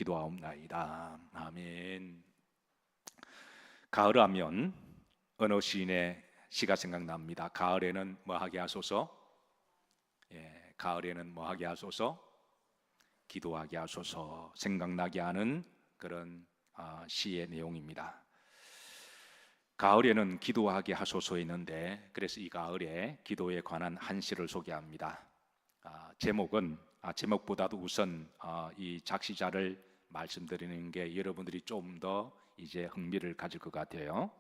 기도하옵나이다. 아멘. 가을하면 어느 시인의 시가 생각납니다. 가을에는 뭐하게 하소서? 가을에는 뭐하게 하소서? 기도하게 하소서. 생각나게 하는 그런 시의 내용입니다. 가을에는 기도하게 하소서 있는데, 그래서 이 가을에 기도에 관한 한 시를 소개합니다. 제목보다도 우선 이 작시자를 말씀드리는 게 여러분들이 좀 더 이제 흥미를 가질 것 같아요.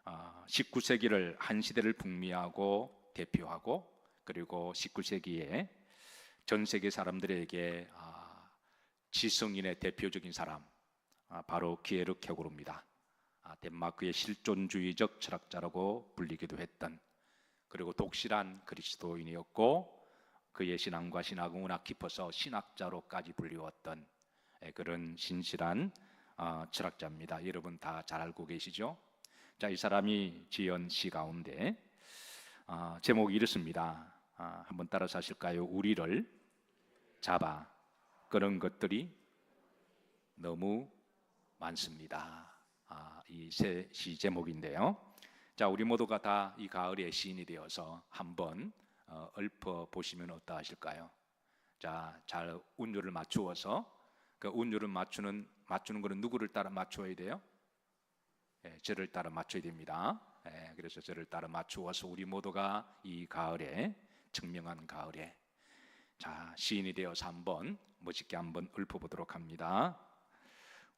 19세기를 한 시대를 풍미하고 대표하고, 그리고 19세기에 전 세계 사람들에게 지성인의 대표적인 사람, 바로 기에르 케고르입니다. 덴마크의 실존주의적 철학자라고 불리기도 했던, 그리고 독실한 그리스도인이었고 그의 신앙과 신학은 워낙 깊어서 신학자로까지 불리웠던 그런 신실한 철학자입니다. 여러분 다 잘 알고 계시죠? 자, 이 사람이 지은 시 가운데 제목이 이렇습니다. 한번 따라서 하실까요? 우리를 잡아 끄는 것들이 너무 많습니다. 이 시 제목인데요. 자, 우리 모두가 다 이 가을의 시인이 되어서 한번 읊어 보시면 어떠하실까요? 자, 잘 운율을 맞추어서, 그 운율을 맞추는 거는 누구를 따라 맞춰야 돼요? 저를 따라 맞춰야 됩니다. 그래서 저를 따라 맞추어서 우리 모두가 이 가을에, 청명한 가을에, 자, 시인이 되어서 한번 멋있게 한번 읊어보도록 합니다.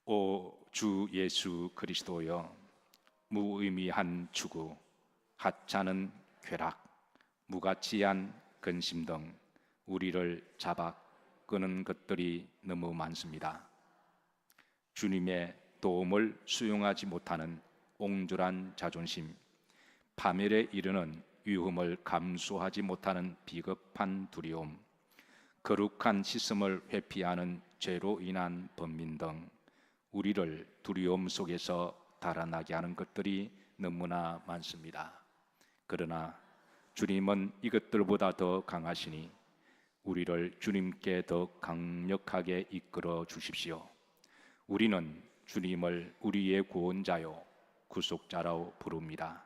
오 주 예수 그리스도여, 무의미한 추구, 하찮은 쾌락, 무가치한 근심 등 우리를 잡아 끄는 것들이 너무 많습니다. 주님의 도움을 수용하지 못하는 옹졸한 자존심, 파멸에 이르는 위험을 감수하지 못하는 비겁한 두려움, 거룩한 시슴을 회피하는 죄로 인한 번민 등 우리를 두려움 속에서 달아나게 하는 것들이 너무나 많습니다. 그러나 주님은 이것들보다 더 강하시니 우리를 주님께 더 강력하게 이끌어 주십시오. 우리는 주님을 우리의 구원자요 구속자라고 부릅니다.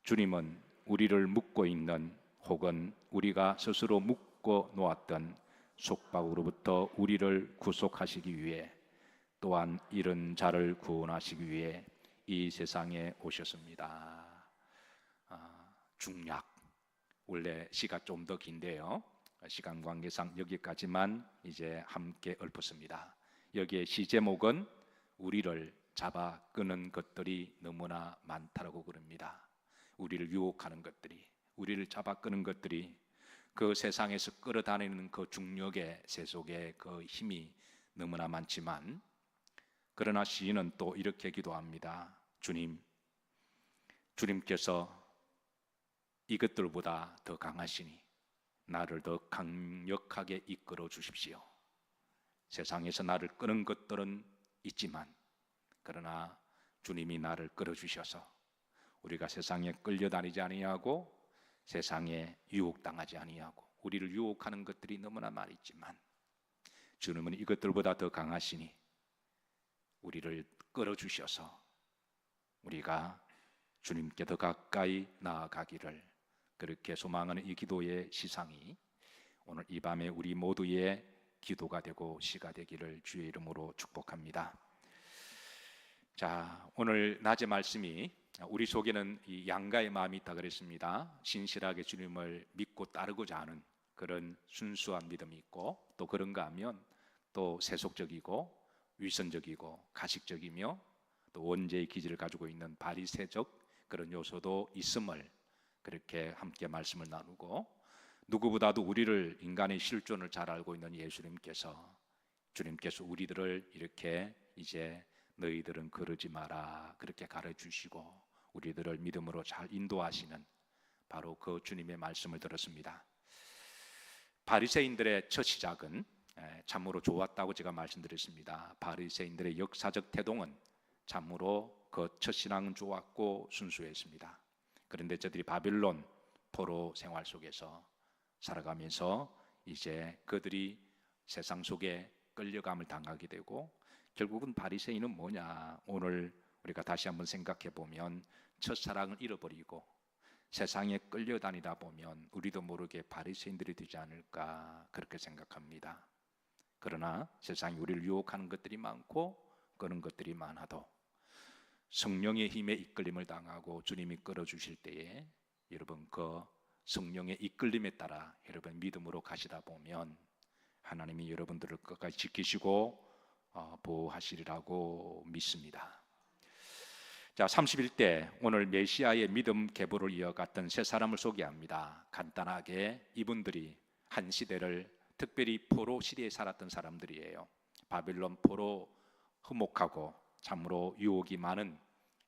주님은 우리를 묶고 있는, 혹은 우리가 스스로 묶고 놓았던 속박으로부터 우리를 구속하시기 위해, 또한 이런 자를 구원하시기 위해 이 세상에 오셨습니다. 중약, 원래 시가 좀 더 긴데요, 시간 관계상 여기까지만 이제 함께 읊었습니다. 여기에 시 제목은 우리를 잡아 끄는 것들이 너무나 많다라고 그럽니다. 우리를 유혹하는 것들이, 우리를 잡아 끄는 것들이, 그 세상에서 끌어다니는 그 중력의 세속의 그 힘이 너무나 많지만, 그러나 시인은 또 이렇게 기도합니다. 주님께서 이것들보다 더 강하시니 나를 더 강력하게 이끌어 주십시오. 세상에서 나를 끄는 것들은 있지만, 그러나 주님이 나를 끌어주셔서 우리가 세상에 끌려다니지 아니하고 세상에 유혹당하지 아니하고, 우리를 유혹하는 것들이 너무나 많이 있지만 주님은 이것들보다 더 강하시니 우리를 끌어주셔서 우리가 주님께 더 가까이 나아가기를, 그렇게 소망하는 이 기도의 시상이 오늘 이 밤에 우리 모두의 기도가 되고 시가 되기를 주의 이름으로 축복합니다. 자, 오늘 낮의 말씀이 우리 속에는 이 양가의 마음이 있다 그랬습니다. 신실하게 주님을 믿고 따르고자 하는 그런 순수한 믿음이 있고, 또 그런가 하면 또 세속적이고 위선적이고 가식적이며 또 원죄의 기질을 가지고 있는 바리새적 그런 요소도 있음을, 그렇게 함께 말씀을 나누고, 누구보다도 우리를, 인간의 실존을 잘 알고 있는 주님께서 우리들을 이렇게 이제 너희들은 그러지 마라 그렇게 가르치시고 우리들을 믿음으로 잘 인도하시는 바로 그 주님의 말씀을 들었습니다. 바리새인들의 첫 시작은 참으로 좋았다고 제가 말씀드렸습니다. 바리새인들의 역사적 태동은 참으로 그 첫 신앙은 좋았고 순수했습니다. 그런데 저들이 바빌론 포로 생활 속에서 살아가면서 이제 그들이 세상 속에 끌려감을 당하게 되고, 결국은 바리새인은 뭐냐? 오늘 우리가 다시 한번 생각해 보면 첫사랑을 잃어버리고 세상에 끌려다니다 보면 우리도 모르게 바리새인들이 되지 않을까, 그렇게 생각합니다. 그러나 세상이 우리를 유혹하는 것들이 많고 그런 것들이 많아도 성령의 힘에 이끌림을 당하고 주님이 끌어주실 때에 여러분 그 성령의 이끌림에 따라 여러분 믿음으로 가시다 보면 하나님이 여러분들을 끝까지 지키시고 보호하시리라고 믿습니다. 자, 31대 오늘 메시아의 믿음 계보를 이어갔던 세 사람을 소개합니다. 간단하게 이분들이 한 시대를, 특별히 포로 시대에 살았던 사람들이에요. 바빌론 포로 흡목하고 참으로 유혹이 많은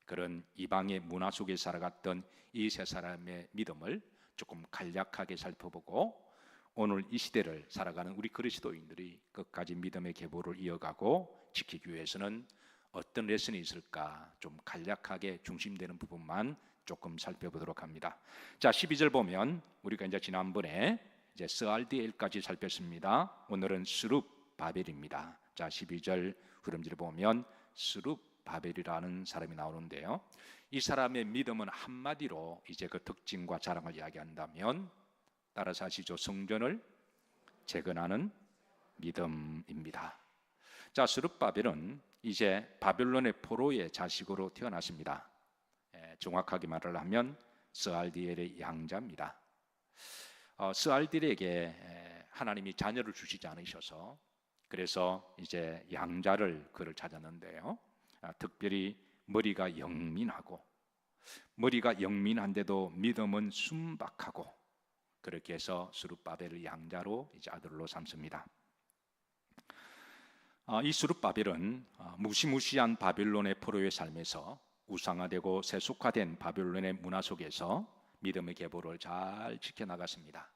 그런 이방의 문화 속에 살아갔던 이 세 사람의 믿음을 조금 간략하게 살펴보고, 오늘 이 시대를 살아가는 우리 그리스도인들이 끝까지 믿음의 계보를 이어가고 지키기 위해서는 어떤 레슨이 있을까, 좀 간략하게 중심되는 부분만 조금 살펴보도록 합니다. 자, 12절 보면 우리가 이제 지난번에 이제 스알디엘까지 살폈습니다. 오늘은 스룹 바벨입니다. 자, 12절 후렴지를 보면 스룹 바벨이라는 사람이 나오는데요. 이 사람의 믿음은 한마디로 이제 그 특징과 자랑을 이야기한다면 따라서 하시죠. 성전을 재건하는 믿음입니다. 자, 스룹바벨은 이제 바벨론의 포로의 자식으로 태어났습니다. 정확하게 말을 하면 스알디엘의 양자입니다. 스알디엘에게 하나님이 자녀를 주시지 않으셔서 그래서 이제 양자를 그를 찾았는데요. 특별히 머리가 영민하고, 머리가 영민한데도 믿음은 순박하고, 그렇게 해서 스룹바벨을 양자로 이제 아들로 삼습니다. 이 스룹바벨은 무시무시한 바빌론의 포로의 삶에서 우상화되고 세속화된 바빌론의 문화 속에서 믿음의 계보를 잘 지켜나갔습니다.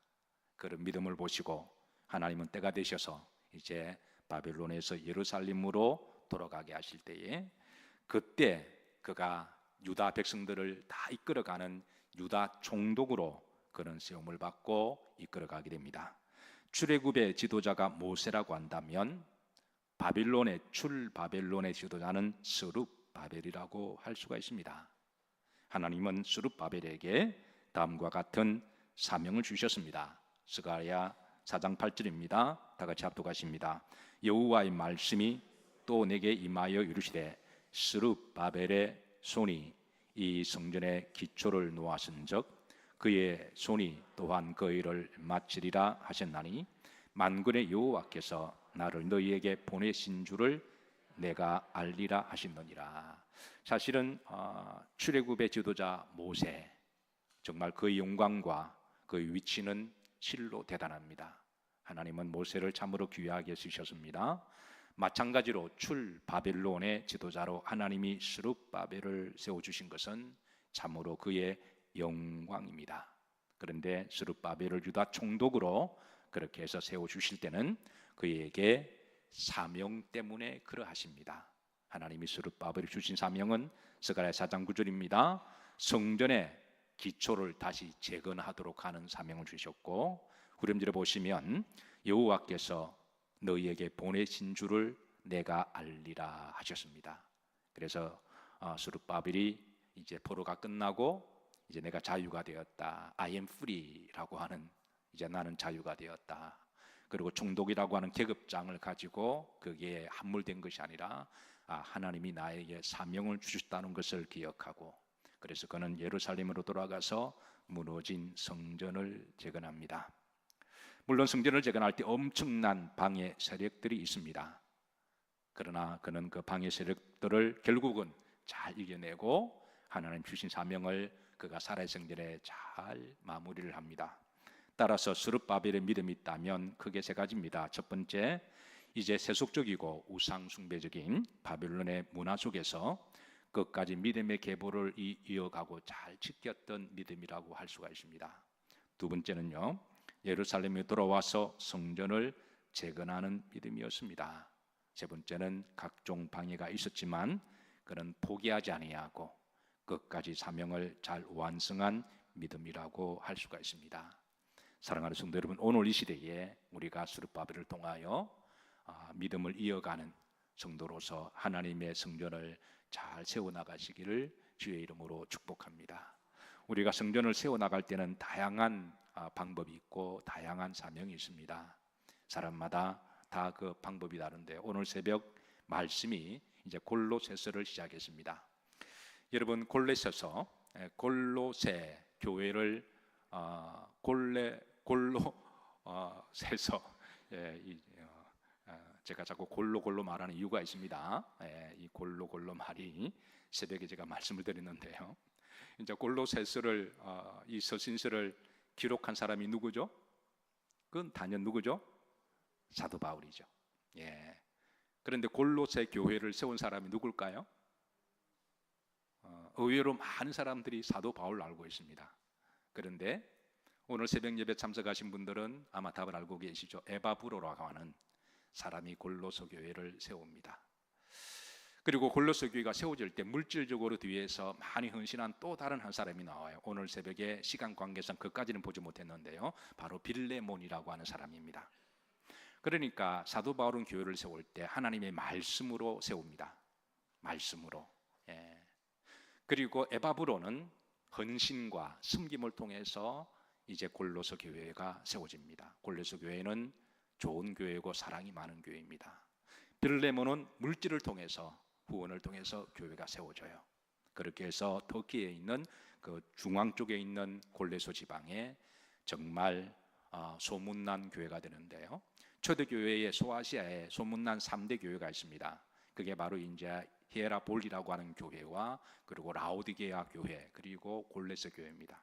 그런 믿음을 보시고 하나님은 때가 되셔서 이제 바빌론에서 예루살렘으로 돌아가게 하실 때에, 그때 그가 유다 백성들을 다 이끌어가는 유다 총독으로 그런 세움을 받고 이끌어가게 됩니다. 출애굽의 지도자가 모세라고 한다면 바빌론의 출바벨론의 지도자는 스룹바벨이라고 할 수가 있습니다. 하나님은 스룹바벨에게 다음과 같은 사명을 주셨습니다. 스가랴 4장 8절입니다. 다 같이 합독하십니다. 여호와의 말씀이 또 내게 임하여 이르시되 스룹바벨의 손이 이 성전의 기초를 놓았은즉 그의 손이 또한 그 일을 마치리라 하셨나니 만군의 여호와께서 나를 너희에게 보내신 줄을 내가 알리라 하시느니라. 사실은 출애굽의 지도자 모세, 정말 그의 영광과 그의 위치는 실로 대단합니다. 하나님은 모세를 참으로 귀하게 쓰셨습니다. 마찬가지로 출바벨론의 지도자로 하나님이 스룹바벨을 세워주신 것은 참으로 그의 영광입니다. 그런데 스룹바벨을 유다 총독으로 그렇게 해서 세워주실 때는 그에게 사명 때문에 그러하십니다. 하나님이 스룹바벨을 주신 사명은 스가랴 4장 9절입니다. 성전의 기초를 다시 재건하도록 하는 사명을 주셨고, 후렴지를 보시면 여호와께서 너희에게 보내신 줄을 내가 알리라 하셨습니다. 그래서 스룹바벨이 이제 포로가 끝나고 이제 내가 자유가 되었다, I am free라고 하는, 이제 나는 자유가 되었다. 그리고 총독이라고 하는 계급장을 가지고 그게 함몰된 것이 아니라 하나님이 나에게 사명을 주셨다는 것을 기억하고, 그래서 그는 예루살렘으로 돌아가서 무너진 성전을 재건합니다. 물론 성전을 재건할 때 엄청난 방해 세력들이 있습니다. 그러나 그는 그 방해 세력들을 결국은 잘 이겨내고 하나님 주신 사명을 그가 살아의 성전에 잘 마무리를 합니다. 따라서 스룹바벨의 믿음이 있다면 크게 세 가지입니다. 첫 번째, 이제 세속적이고 우상 숭배적인 바빌론의 문화 속에서 끝까지 믿음의 계보를 이어가고 잘 지켰던 믿음이라고 할 수가 있습니다. 두 번째는요, 예루살렘에 돌아와서 성전을 재건하는 믿음이었습니다. 세 번째는 각종 방해가 있었지만 그는 포기하지 아니하고 끝까지 사명을 잘 완성한 믿음이라고 할 수가 있습니다. 사랑하는 성도 여러분, 오늘 이 시대에 우리가 스룹바벨을 통하여 믿음을 이어가는 성도로서 하나님의 성전을 잘 세워나가시기를 주의 이름으로 축복합니다. 우리가 성전을 세워나갈 때는 다양한 방법이 있고 다양한 사명이 있습니다. 사람마다 다 그 방법이 다른데 오늘 새벽 말씀이 이제 골로새서를 시작했습니다. 여러분 골로새서 교회를 골로새서 제가 자꾸 골로 말하는 이유가 있습니다. 이 골로 말이 새벽에 제가 말씀을 드렸는데요. 이제 골로새서를 이 서신서를 기록한 사람이 누구죠? 그건 단연 누구죠? 사도 바울이죠. 그런데 골로새 교회를 세운 사람이 누굴까요? 의외로 많은 사람들이 사도 바울을 알고 있습니다. 그런데 오늘 새벽 예배 참석하신 분들은 아마 답을 알고 계시죠. 에바브로라고 하는 사람이 골로새 교회를 세웁니다. 그리고 골로새 교회가 세워질 때 물질적으로 뒤에서 많이 헌신한 또 다른 한 사람이 나와요. 오늘 새벽에 시간 관계상 그까지는 보지 못했는데요. 바로 빌레몬이라고 하는 사람입니다. 그러니까 사도 바울은 교회를 세울 때 하나님의 말씀으로 세웁니다. 말씀으로. 그리고 에바브로는 헌신과 섬김을 통해서 이제 골로새 교회가 세워집니다. 골로새 교회는 좋은 교회고 사랑이 많은 교회입니다. 빌레몬은 물질을 통해서 후원을 통해서 교회가 세워져요. 그렇게 해서 터키에 있는 그 중앙 쪽에 있는 골로새 지방에 정말 소문난 교회가 되는데요. 초대교회의 소아시아에 소문난 3대 교회가 있습니다. 그게 바로 이제 히에라볼이라고 하는 교회와 그리고 라오디게아 교회 그리고 골로새 교회입니다.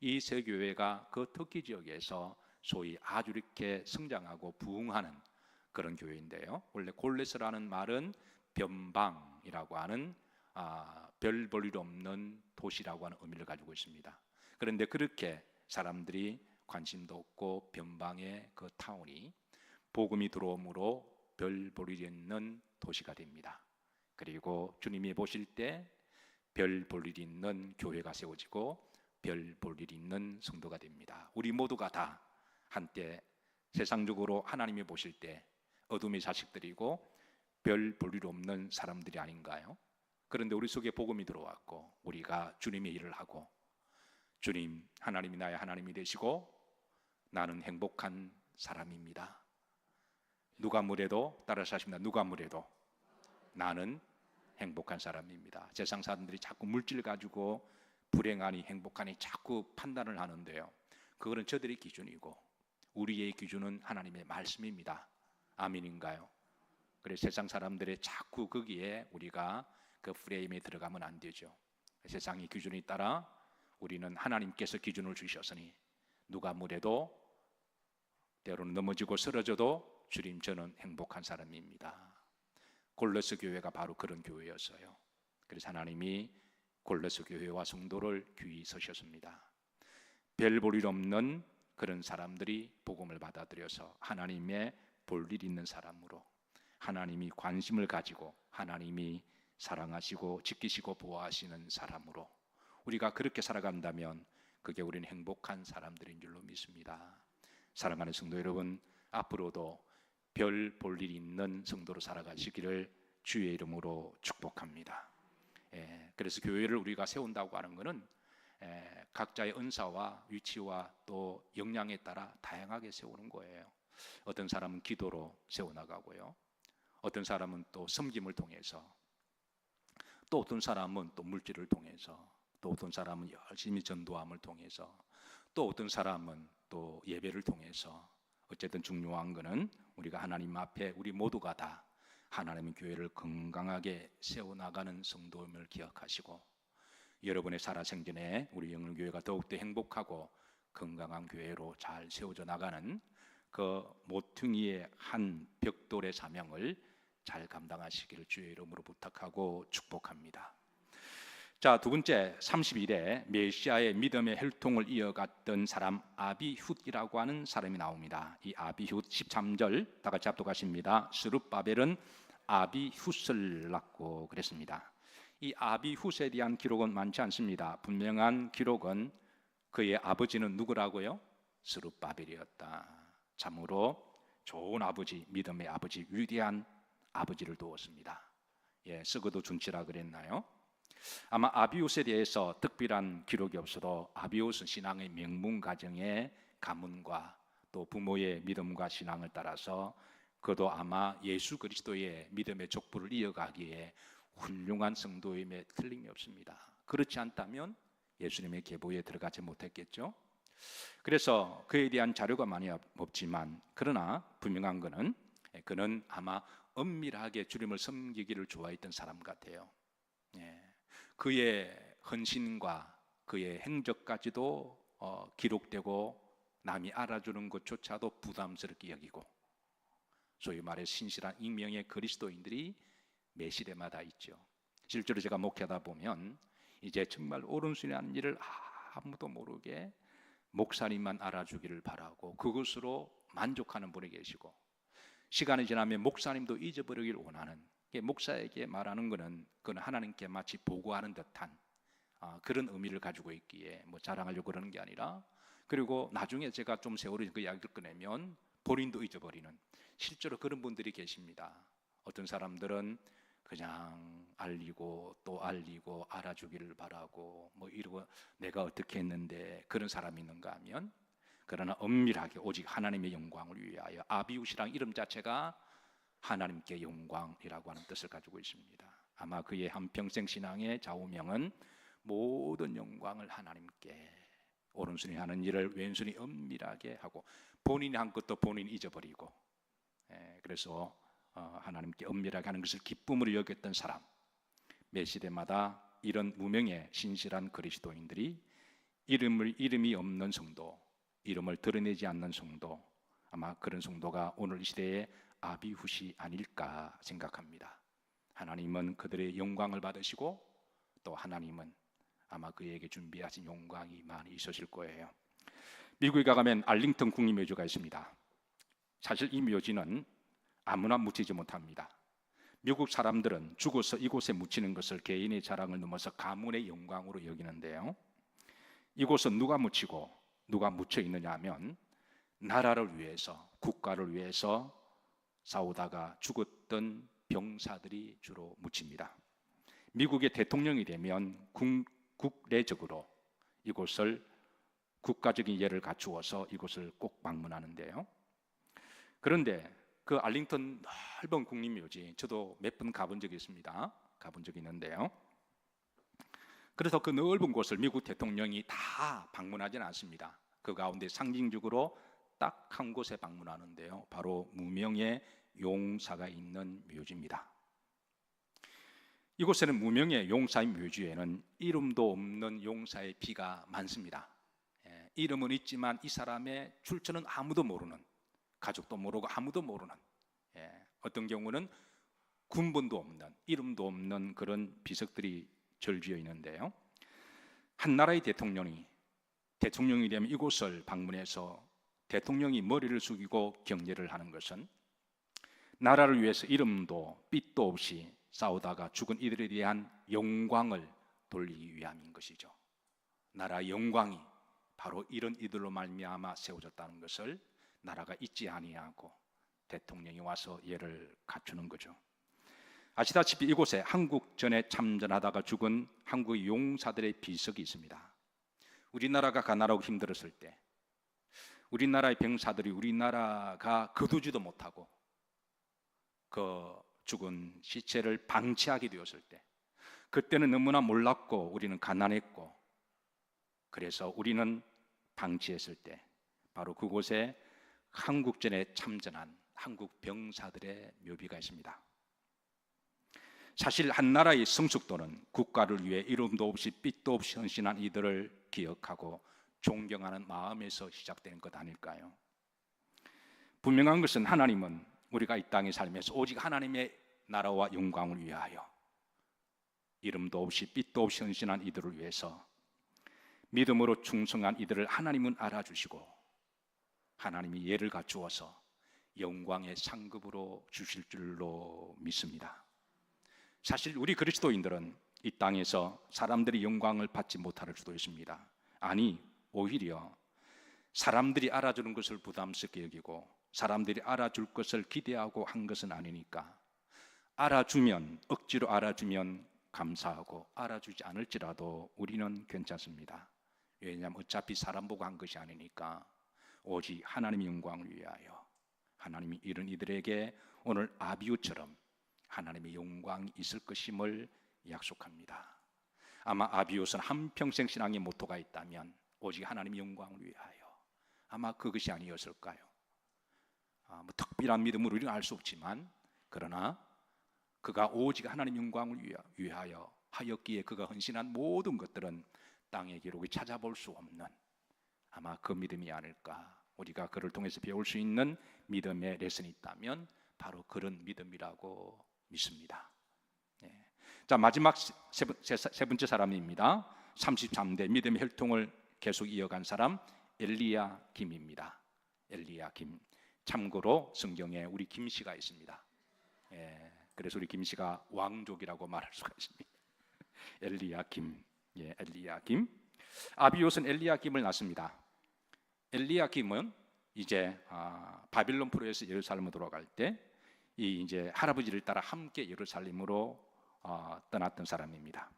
이 세 교회가 그 터키 지역에서 소위 아주 이렇게 성장하고 부흥하는 그런 교회인데요. 원래 골로새라는 말은 변방이라고 하는 별 볼 일 없는 도시라고 하는 의미를 가지고 있습니다. 그런데 그렇게 사람들이 관심도 없고 변방의 그 타운이 복음이 들어옴으로 별 볼 일 있는 도시가 됩니다. 그리고 주님이 보실 때 별 볼 일 있는 교회가 세워지고 별 볼 일 있는 성도가 됩니다. 우리 모두가 다 한때 세상적으로 하나님이 보실 때 어둠의 자식들이고 별 볼 일 없는 사람들이 아닌가요? 그런데 우리 속에 복음이 들어왔고 우리가 주님의 일을 하고 주님 하나님이 나의 하나님이 되시고 나는 행복한 사람입니다. 누가 뭐래도 따라서 하십니다. 누가 뭐래도 나는 행복한 사람입니다. 세상 사람들이 자꾸 물질 가지고 불행하니 행복하니 자꾸 판단을 하는데요. 그거는 저들의 기준이고 우리의 기준은 하나님의 말씀입니다. 아멘인가요? 그래서 세상 사람들의 자꾸 거기에 우리가 그 프레임에 들어가면 안 되죠. 세상의 기준에 따라 우리는 하나님께서 기준을 주셨으니 누가 뭐래도 때로는 넘어지고 쓰러져도 주님 저는 행복한 사람입니다. 골로새 교회가 바로 그런 교회였어요. 그래서 하나님이 골로새 교회와 성도를 귀히 서셨습니다. 별 볼 일 없는 그런 사람들이 복음을 받아들여서 하나님의 볼 일 있는 사람으로 하나님이 관심을 가지고 하나님이 사랑하시고 지키시고 보호하시는 사람으로 우리가 그렇게 살아간다면 그게 우리는 행복한 사람들인 줄로 믿습니다. 사랑하는 성도 여러분, 앞으로도 별 볼 일 있는 성도로 살아가시기를 주의 이름으로 축복합니다. 그래서 교회를 우리가 세운다고 하는 것은 각자의 은사와 위치와 또 역량에 따라 다양하게 세우는 거예요. 어떤 사람은 기도로 세워나가고요. 어떤 사람은 또 섬김을 통해서, 또 어떤 사람은 또 물질을 통해서, 또 어떤 사람은 열심히 전도함을 통해서, 또 어떤 사람은 또 예배를 통해서. 어쨌든 중요한 것은 우리가 하나님 앞에 우리 모두가 다 하나님의 교회를 건강하게 세워나가는 성도임을 기억하시고 여러분의 살아생전에 우리 영흥교회가 더욱더 행복하고 건강한 교회로 잘 세워져 나가는 그 모퉁이의 한 벽돌의 사명을 잘 감당하시기를 주의 이름으로 부탁하고 축복합니다. 자, 두 번째 31에 메시아의 믿음의 혈통을 이어갔던 사람 아비훗이라고 하는 사람이 나옵니다. 이 아비훗 13절 다 같이 합독하십니다. 스룹바벨은 아비훗을 낳고 그랬습니다. 이 아비훗에 대한 기록은 많지 않습니다. 분명한 기록은 그의 아버지는 누구라고요? 스룹바벨이었다. 참으로 좋은 아버지, 믿음의 아버지, 위대한 아버지를 두었습니다. 썩어도 준치라 그랬나요? 아마 아비웃에 대해서 특별한 기록이 없어도 아비웃은 신앙의 명문 가정의 가문과 또 부모의 믿음과 신앙을 따라서 그도 아마 예수 그리스도의 믿음의 족보를 이어가기에 훌륭한 성도임에 틀림이 없습니다. 그렇지 않다면 예수님의 계보에 들어가지 못했겠죠. 그래서 그에 대한 자료가 많이 없지만 그러나 분명한 것은 그는 아마 엄밀하게 주님을 섬기기를 좋아했던 사람 같아요. 그의 헌신과 그의 행적까지도 기록되고 남이 알아주는 것조차도 부담스럽게 여기고, 소위 말해 신실한 익명의 그리스도인들이 매 시대마다 있죠. 실제로 제가 목회하다 보면 이제 정말 오른순이라는 일을 아무도 모르게 목사님만 알아주기를 바라고 그것으로 만족하는 분이 계시고, 시간이 지나면 목사님도 잊어버리길 원하는, 목사에게 말하는 것은 그건 하나님께 마치 보고하는 듯한 그런 의미를 가지고 있기에 뭐 자랑하려고 그러는 게 아니라, 그리고 나중에 제가 좀 세월이 그 이야기를 꺼내면 본인도 잊어버리는, 실제로 그런 분들이 계십니다. 어떤 사람들은 그냥 알리고 또 알리고 알아주기를 바라고 뭐 이러고 내가 어떻게 했는데 그런 사람이 있는가 하면, 그러나 엄밀하게 오직 하나님의 영광을 위하여, 아비웃이란 이름 자체가 하나님께 영광이라고 하는 뜻을 가지고 있습니다. 아마 그의 한평생 신앙의 좌우명은 모든 영광을 하나님께, 오른손이 하는 일을 왼손이 엄밀하게 하고 본인이 한 것도 본인이 잊어버리고, 그래서 하나님께 엄밀하게 하는 것을 기쁨으로 여겼던 사람. 매 시대마다 이런 무명의 신실한 그리스도인들이 이름이 없는 성도, 이름을 드러내지 않는 성도, 아마 그런 성도가 오늘 이 시대의 아비훗이 아닐까 생각합니다. 하나님은 그들의 영광을 받으시고 또 하나님은 아마 그에게 준비하신 영광이 많이 있으실 거예요. 미국에 가면 알링턴 국립묘지가 있습니다. 사실 이 묘지는 아무나 묻히지 못합니다. 미국 사람들은 죽어서 이곳에 묻히는 것을 개인의 자랑을 넘어서 가문의 영광으로 여기는데요, 이곳은 누가 묻히고 누가 묻혀 있느냐 하면 나라를 위해서, 국가를 위해서 싸우다가 죽었던 병사들이 주로 묻힙니다. 미국의 대통령이 되면 국내적으로 이곳을 국가적인 예를 갖추어서 이곳을 꼭 방문하는데요, 그런데 그 알링턴 넓은 국립묘지, 저도 몇 번 가본 적이 있습니다. 가본 적이 있는데요, 그래서 그 넓은 곳을 미국 대통령이 다 방문하지는 않습니다. 그 가운데 상징적으로 딱 한 곳에 방문하는데요, 바로 무명의 용사가 있는 묘지입니다. 이곳에는 무명의 용사의 묘지에는 이름도 없는 용사의 피가 많습니다. 이름은 있지만 이 사람의 출처는 아무도 모르는, 가족도 모르고 아무도 모르는, 어떤 경우는 군번도 없는, 이름도 없는 그런 비석들이 절지어 있는데요, 한 나라의 대통령이 되면 이곳을 방문해서 대통령이 머리를 숙이고 경례를 하는 것은 나라를 위해서 이름도 빚도 없이 싸우다가 죽은 이들에 대한 영광을 돌리기 위함인 것이죠. 나라의 영광이 바로 이런 이들로 말미암아 세워졌다는 것을 나라가 잊지 아니하고 대통령이 와서 예를 갖추는 거죠. 아시다시피 이곳에 한국전에 참전하다가 죽은 한국의 용사들의 비석이 있습니다. 우리나라가 가난하고 힘들었을 때 우리나라의 병사들이 우리나라가 거두지도 못하고 그 죽은 시체를 방치하게 되었을 때, 그때는 너무나 몰랐고 우리는 가난했고, 그래서 우리는 방치했을 때 바로 그곳에 한국전에 참전한 한국 병사들의 묘비가 있습니다. 사실 한 나라의 성숙도는 국가를 위해 이름도 없이 빚도 없이 헌신한 이들을 기억하고 존경하는 마음에서 시작되는 것 아닐까요? 분명한 것은 하나님은 우리가 이 땅에 살면서 오직 하나님의 나라와 영광을 위하여 이름도 없이 빚도 없이 헌신한 이들을 위해서 믿음으로 충성한 이들을 하나님은 알아주시고 하나님이 예를 갖추어서 영광의 상급으로 주실 줄로 믿습니다. 사실 우리 그리스도인들은 이 땅에서 사람들이 영광을 받지 못할 수도 있습니다. 아니, 오히려 사람들이 알아주는 것을 부담스럽게 여기고 사람들이 알아줄 것을 기대하고 한 것은 아니니까, 알아주면, 억지로 알아주면 감사하고 알아주지 않을지라도 우리는 괜찮습니다. 왜냐하면 어차피 사람 보고 한 것이 아니니까 오직 하나님의 영광을 위하여 하나님이 이런 이들에게 오늘 아비우처럼 하나님의 영광이 있을 것임을 약속합니다. 아마 아비우스는 한평생 신앙의 모토가 있다면 오직 하나님의 영광을 위하여, 아마 그것이 아니었을까요? 뭐 특별한 믿음으로 우리는 알 수 없지만, 그러나 그가 오직 하나님 영광을 위하여 하였기에 그가 헌신한 모든 것들은 땅의 기록에 찾아볼 수 없는, 아마 그 믿음이 아닐까. 우리가 그를 통해서 배울 수 있는 믿음의 레슨이 있다면 바로 그런 믿음이라고 믿습니다. 네. 자, 마지막 세 번째 사람입니다. 33대 믿음의 혈통을 계속 이어간 사람, 엘리야김입니다. 엘리야김. 참고로 성경에 우리 김씨가 있습니다. 예, 그래서 우리 김씨가 왕족이라고 말할 수가 있습니다. 엘리야김. 예, 엘리야김. 아비옷은 엘리야김을 낳습니다. 엘리야김은 이제 바빌론 포로에서 예루살렘으로 돌아갈 때 이 이제 할아버지를 따라 함께 예루살렘으로 떠났던 사람입니다.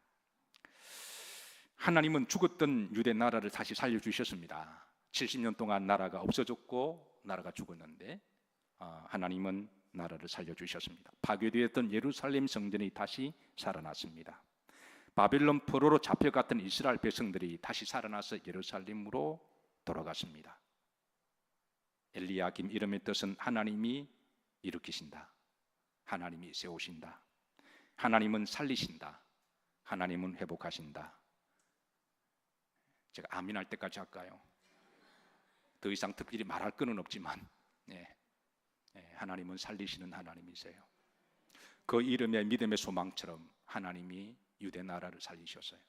하나님은 죽었던 유대 나라를 다시 살려주셨습니다. 70년 동안 나라가 없어졌고 나라가 죽었는데 하나님은 나라를 살려주셨습니다. 파괴되었던 예루살렘 성전이 다시 살아났습니다. 바빌론 포로로 잡혀갔던 이스라엘 백성들이 다시 살아나서 예루살렘으로 돌아갔습니다. 엘리야김 이름의 뜻은 하나님이 일으키신다, 하나님이 세우신다, 하나님은 살리신다, 하나님은 회복하신다. 제가 아멘할 때까지 할까요? 더 이상 특별히 말할 건 없지만 하나님은 살리시는 하나님이세요. 그 이름의 믿음의 소망처럼 하나님이 유대 나라를 살리셨어요.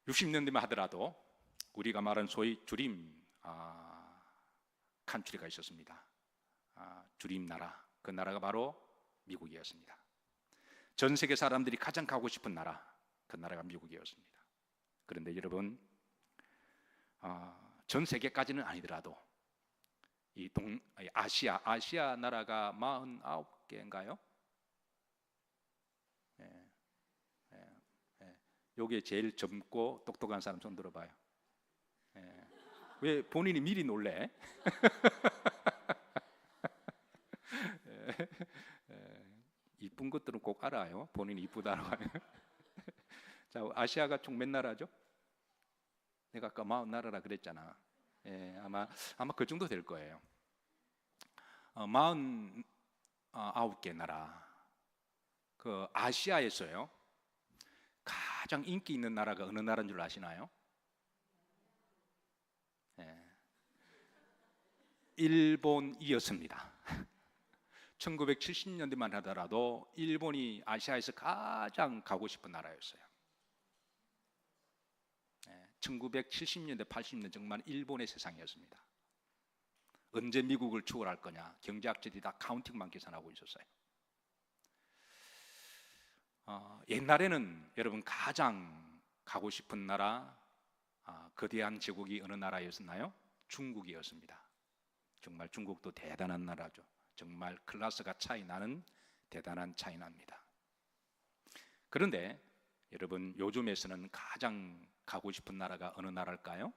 60년대만 하더라도 우리가 말하는 소위 주림 칸트리가 있었습니다. 주림 나라, 그 나라가 바로 미국이었습니다. 전 세계 사람들이 가장 가고 싶은 나라, 그 나라가 미국이었습니다. 그런데 여러분, 전 세계까지는 아니더라도 이 아시아 나라가 49개인가요? 요게 제일 젊고 똑똑한 사람 손 들어봐요. 왜 본인이 미리 놀래? 이쁜 것들은 꼭 알아요. 본인이 이쁘다고. 자, 아시아가 총 몇 나라죠? 내가 아까 40나라라 그랬잖아. 아마 그 정도 될 거예요. 49개 나라. 그 아시아에서요, 가장 인기 있는 나라가 어느 나라인 줄 아시나요? 일본이었습니다. 1970년대만 하더라도 일본이 아시아에서 가장 가고 싶은 나라였어요. 1970년대, 80년대 정말 일본의 세상이었습니다. 언제 미국을 추월할 거냐, 경제학자들이 다 카운팅만 계산하고 있었어요. 옛날에는 여러분 가장 가고 싶은 나라, 거대한 제국이 어느 나라였나요? 중국이었습니다. 정말 중국도 대단한 나라죠. 정말 클래스가 차이 나는 대단한 차이 납니다. 그런데 여러분, 요즘에서는 가장 가고 싶은 나라가 어느 나라일까요?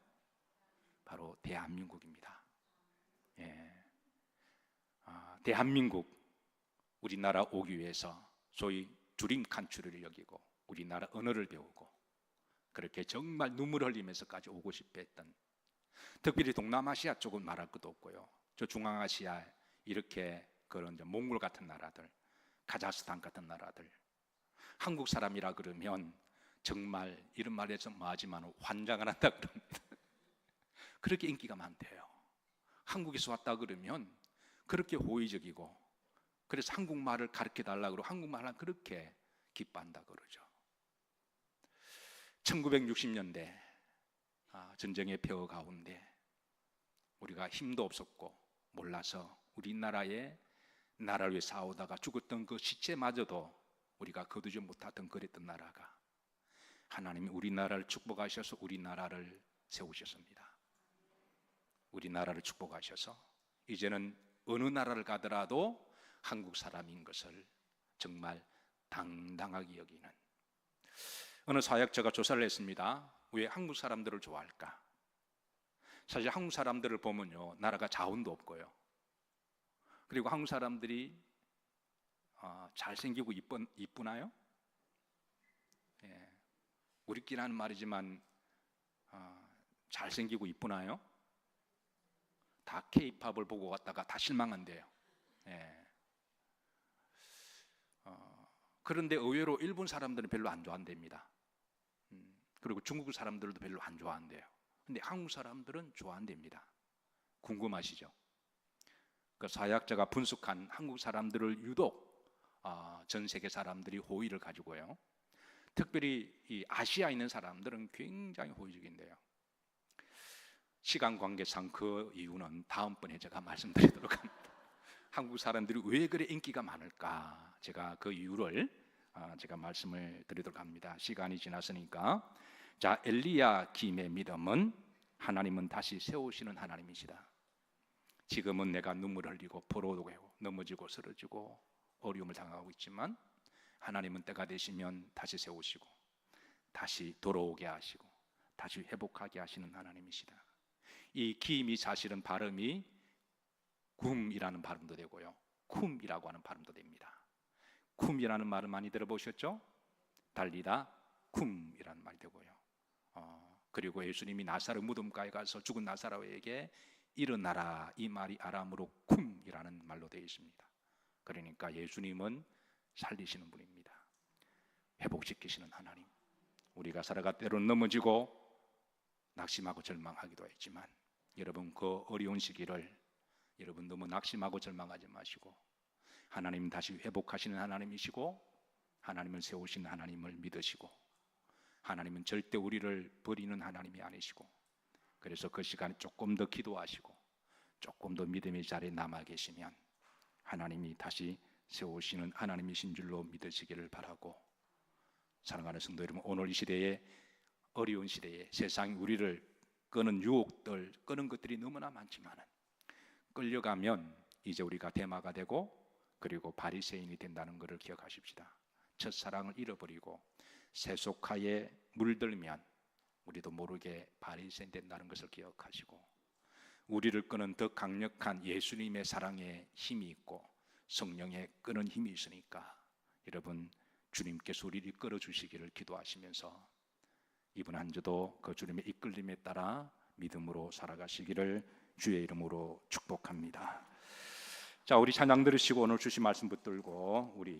바로 대한민국입니다. 대한민국, 우리나라 오기 위해서 소위 주림 칸츄리를 여기고 우리나라 언어를 배우고 그렇게 정말 눈물 흘리면서까지 오고 싶어 했던, 특별히 동남아시아 쪽은 말할 것도 없고요. 저 중앙아시아 이렇게 그런 몽골 같은 나라들, 카자흐스탄 같은 나라들, 한국 사람이라 그러면 정말 이런 말에서 뭐하지만 환장을 한다 그럽니다. 그렇게 인기가 많대요. 한국에서 왔다 그러면 그렇게 호의적이고, 그래서 한국말을 가르쳐 달라고 그러고 한국말을 그렇게 기뻐한다 그러죠. 1960년대 전쟁의 폐허 가운데 우리가 힘도 없었고 몰라서 우리나라의 나라를 위해 싸우다가 죽었던 그 시체마저도 우리가 거두지 못하던 그랬던 나라가 하나님이 우리나라를 축복하셔서 우리나라를 세우셨습니다. 우리나라를 축복하셔서 이제는 어느 나라를 가더라도 한국 사람인 것을 정말 당당하게 여기는, 어느 사역자가 조사를 했습니다. 왜 한국 사람들을 좋아할까? 사실 한국 사람들을 보면요, 나라가 자원도 없고요, 그리고 한국 사람들이 잘생기고 이쁘나요? 예, 우리끼리 하는 말이지만 잘생기고 이쁘나요? 다 K-팝을 보고 갔다가 다 실망한대요. 예. 그런데 의외로 일본 사람들은 별로 안 좋아한답니다. 그리고 중국 사람들도 별로 안 좋아한대요. 근데 한국 사람들은 좋아한답니다. 궁금하시죠? 그 사역자가 분석한 한국 사람들을 유독 전 세계 사람들이 호의를 가지고요, 특별히 이 아시아에 있는 사람들은 굉장히 호의적인데요. 시간 관계상 그 이유는 다음번에 제가 말씀드리도록 합니다. 한국 사람들이 왜 그래 인기가 많을까, 제가 그 이유를 제가 말씀을 드리도록 합니다. 시간이 지났으니까. 자, 엘리야김의 믿음은 하나님은 다시 세우시는 하나님이시다. 지금은 내가 눈물 흘리고 포로되고 넘어지고 쓰러지고 어려움을 당하고 있지만 하나님은 때가 되시면 다시 세우시고 다시 돌아오게 하시고 다시 회복하게 하시는 하나님이시다. 이 김이 사실은 발음이 굼이라는 발음도 되고요, 쿰이라고 하는 발음도 됩니다. 쿰이라는 말을 많이 들어보셨죠? 달리다 쿰이라는 말이 되고요. 그리고 예수님이 나사렛 무덤가에 가서 죽은 나사로에게 일어나라, 이 말이 아람어로 쿰이라는 말로 되어 있습니다. 그러니까 예수님은 살리시는 분입니다. 회복시키시는 하나님. 우리가 살아갈 때로는 넘어지고 낙심하고 절망하기도 했지만 여러분, 그 어려운 시기를 여러분 너무 낙심하고 절망하지 마시고 하나님 다시 회복하시는 하나님이시고 하나님을 세우시는 하나님을 믿으시고, 하나님은 절대 우리를 버리는 하나님이 아니시고, 그래서 그 시간에 조금 더 기도하시고 조금 더 믿음의 자리에 남아 계시면 하나님이 다시 세우시는 하나님이신 줄로 믿으시기를 바라고, 사랑하는 성도 여러분, 오늘 이 시대에, 어려운 시대에 세상이 우리를 끄는 유혹들, 끄는 것들이 너무나 많지만 끌려가면 이제 우리가 대마가 되고 그리고 바리새인이 된다는 것을 기억하십시다. 첫사랑을 잃어버리고 세속화에 물들면 우리도 모르게 바리새인 된다는 것을 기억하시고, 우리를 끄는 더 강력한 예수님의 사랑의 힘이 있고 성령의 끄는 힘이 있으니까 여러분, 주님께서 우리를 끌어주시기를 기도하시면서 이번 한 주도 그 주님의 이끌림에 따라 믿음으로 살아가시기를 주의 이름으로 축복합니다. 자, 우리 찬양 들으시고 오늘 주신 말씀 붙들고 우리